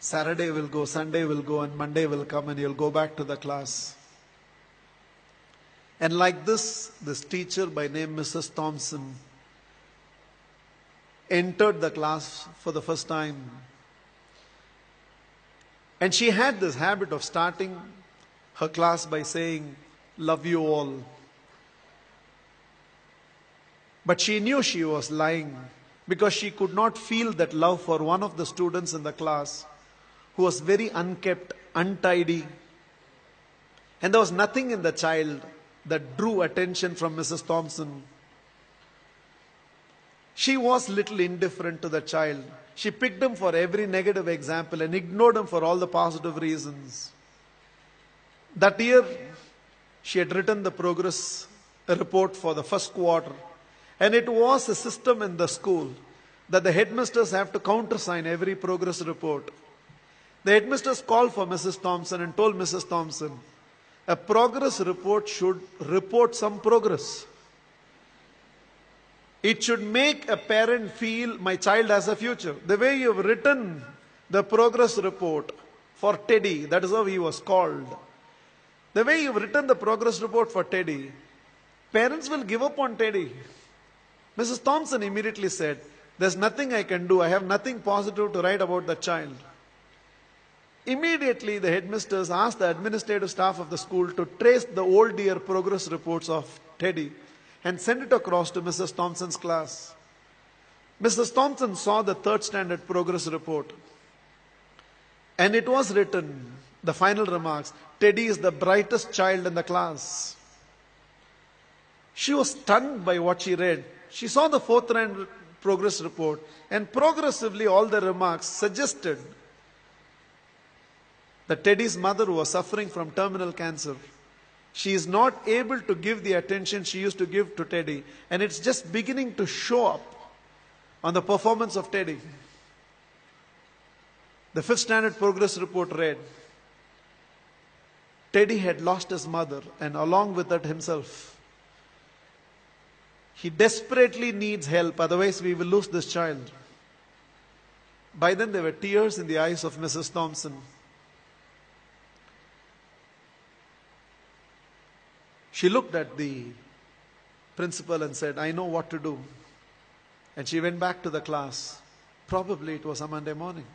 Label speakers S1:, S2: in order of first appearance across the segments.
S1: Saturday will go, Sunday will go, and Monday will come, and you'll go back to the class. And like this teacher by name Mrs. Thompson entered the class for the first time. And she had this habit of starting her class by saying, "Love you all." But she knew she was lying because she could not feel that love for one of the students in the class who was very unkept, untidy. And there was nothing in the child that drew attention from Mrs. Thompson. She was little indifferent to the child. She picked him for every negative example and ignored him for all the positive reasons. That year, she had written the progress report for the first quarter. And it was a system in the school that the headmasters have to countersign every progress report. The headmasters called for Mrs. Thompson and told Mrs. Thompson, a progress report should report some progress. It should make a parent feel my child has a future. The way you've written the progress report for Teddy, that is how he was called. The way you've written the progress report for Teddy, parents will give up on Teddy. Mrs. Thompson immediately said, there's nothing I can do. I have nothing positive to write about the child. Immediately, the headmasters asked the administrative staff of the school to trace the old year progress reports of Teddy and send it across to Mrs. Thompson's class. Mrs. Thompson saw the third standard progress report. And it was written, the final remarks, Teddy is the brightest child in the class. She was stunned by what she read. She saw the fourth round progress report, and progressively all the remarks suggested that Teddy's mother was suffering from terminal cancer. She is not able to give the attention she used to give to Teddy, and it's just beginning to show up on the performance of Teddy. The fifth standard progress report read, Teddy had lost his mother and along with that himself. He desperately needs help, otherwise we will lose this child. By then there were tears in the eyes of Mrs. Thompson. She looked at the principal and said, I know what to do. And she went back to the class. Probably it was a Monday morning.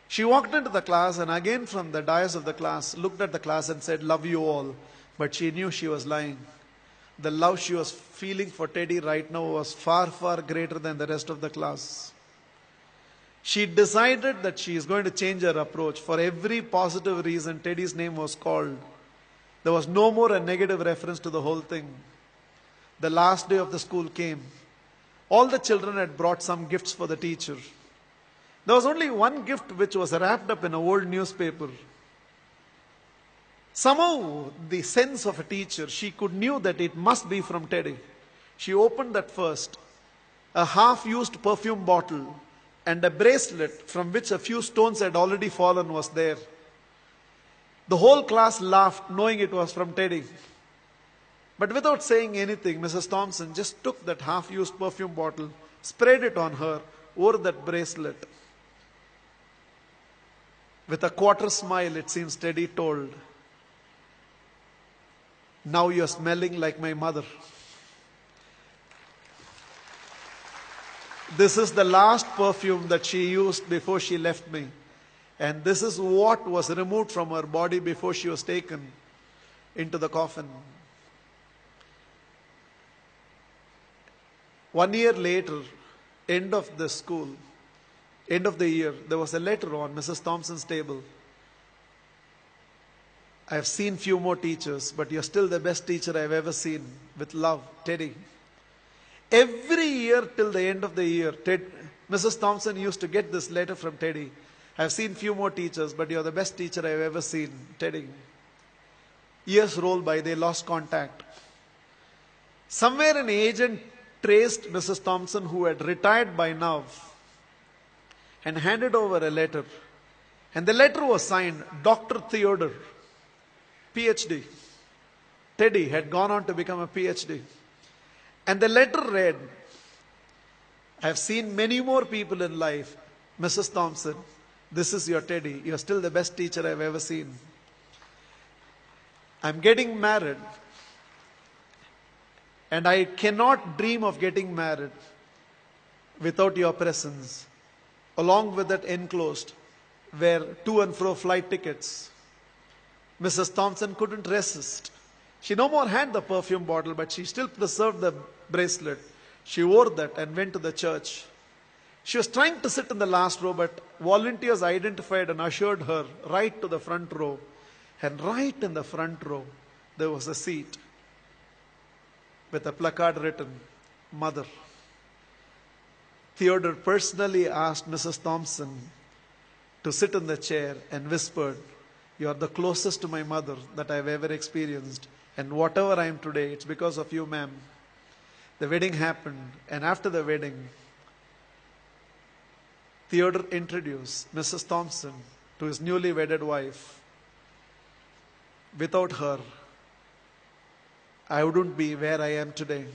S1: She walked into the class and again from the dais of the class, looked at the class and said, love you all. But she knew she was lying. The love she was feeling for Teddy right now was far, far greater than the rest of the class. She decided that she is going to change her approach. For every positive reason, Teddy's name was called. There was no more a negative reference to the whole thing. The last day of the school came. All the children had brought some gifts for the teacher. There was only one gift which was wrapped up in an old newspaper. Somehow, the sense of a teacher, she knew that it must be from Teddy. She opened that first. A half-used perfume bottle and a bracelet from which a few stones had already fallen was there. The whole class laughed, knowing it was from Teddy. But without saying anything, Mrs. Thompson just took that half-used perfume bottle, sprayed it on her, wore that bracelet. With a quarter smile, it seems Teddy told, now you're smelling like my mother. This is the last perfume that she used before she left me. And this is what was removed from her body before she was taken into the coffin. 1 year later, end of the school, end of the year, there was a letter on Mrs. Thompson's table. I have seen few more teachers, but you're still the best teacher I've ever seen. With love, Teddy. Every year till the end of the year, Mrs. Thompson used to get this letter from Teddy. I've seen few more teachers, but you're the best teacher I've ever seen, Teddy. Years rolled by, they lost contact. Somewhere an agent traced Mrs. Thompson, who had retired by now, and handed over a letter. And the letter was signed, Dr. Theodore, PhD. Teddy had gone on to become a PhD. And the letter read, I have seen many more people in life, Mrs. Thompson, This is your Teddy. You're still the best teacher I've ever seen. I'm getting married, and I cannot dream of getting married without your presence. Along with that enclosed were to and fro flight tickets. Mrs. Thompson couldn't resist. She no more had the perfume bottle, but she still preserved the bracelet. She wore that and went to the church. She was trying to sit in the last row, but volunteers identified and ushered her right to the front row. And right in the front row, there was a seat with a placard written, Mother. Theodore personally asked Mrs. Thompson to sit in the chair and whispered, "You are the closest to my mother that I've ever experienced. And whatever I am today, it's because of you, ma'am." The wedding happened, and after the wedding, Theodore introduced Mrs. Thompson to his newly wedded wife. Without her, I wouldn't be where I am today.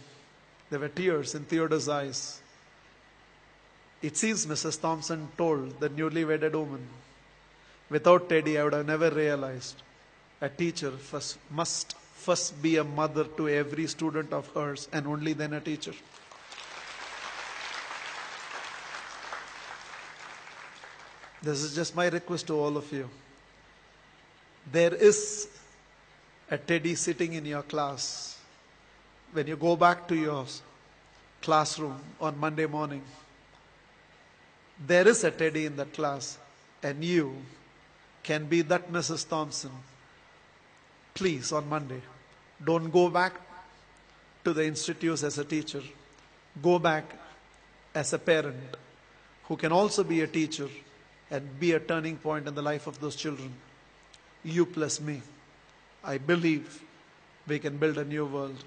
S1: There were tears in Theodore's eyes. It seems Mrs. Thompson told the newly wedded woman, "Without Teddy, I would have never realized a teacher must first be a mother to every student of hers, and only then a teacher." This is just my request to all of you. There is a Teddy sitting in your class. When you go back to your classroom on Monday morning, there is a Teddy in that class, and you can be that Mrs. Thompson. Please, on Monday, don't go back to the institutes as a teacher. Go back as a parent who can also be a teacher and be a turning point in the life of those children. You plus me. I believe we can build a new world.